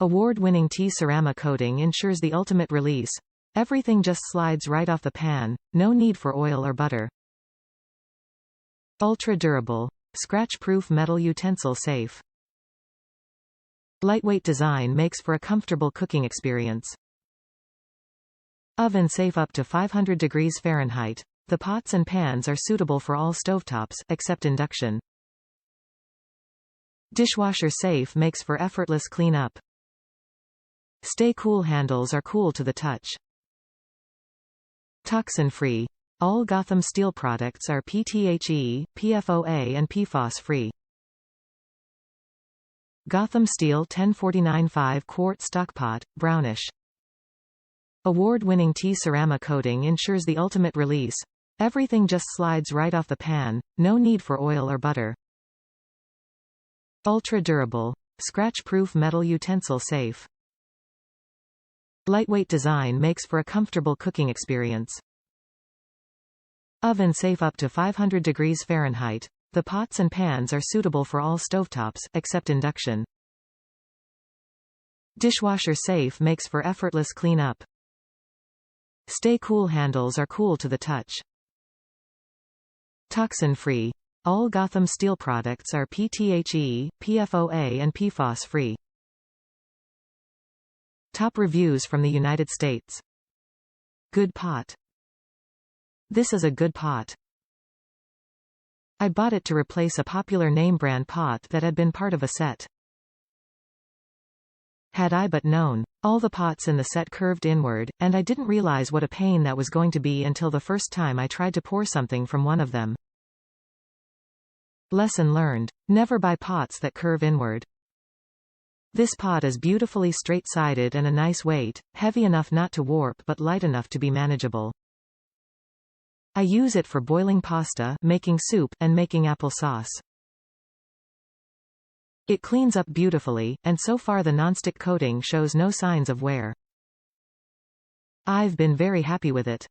Award-winning Ti-Cerama coating ensures the ultimate release. Everything just slides right off the pan, no need for oil or butter. Ultra-durable. Scratch-proof metal utensil safe. Lightweight design makes for a comfortable cooking experience. Oven safe up to 500 degrees Fahrenheit. The pots and pans are suitable for all stovetops, except induction. Dishwasher Safe makes for effortless cleanup. Stay cool handles are cool to the touch. Toxin-free. All Gotham Steel products are PTHE, PFOA and PFOS free. Gotham Steel 1049-5 quart stockpot, Brownish. Award-winning Ti-Cerama coating ensures the ultimate release. Everything just slides right off the pan, no need for oil or butter. Ultra-durable. Scratch-proof metal utensil safe. Lightweight design makes for a comfortable cooking experience. Oven safe up to 500 degrees Fahrenheit. The pots and pans are suitable for all stovetops, except induction. Dishwasher Safe makes for effortless cleanup. Stay cool handles are cool to the touch. Toxin-free. All Gotham Steel products are PTHE, PFOA and PFOS free. Top reviews from the United States. Good pot. This is a good pot. I bought it to replace a popular name brand pot that had been part of a set. Had I but known. All the pots in the set curved inward, and I didn't realize what a pain that was going to be until the first time I tried to pour something from one of them. Lesson learned. Never buy pots that curve inward. This pot is beautifully straight-sided and a nice weight, heavy enough not to warp but light enough to be manageable. I use it for boiling pasta, making soup, and making apple sauce. It cleans up beautifully, and so far the nonstick coating shows no signs of wear. I've been very happy with it.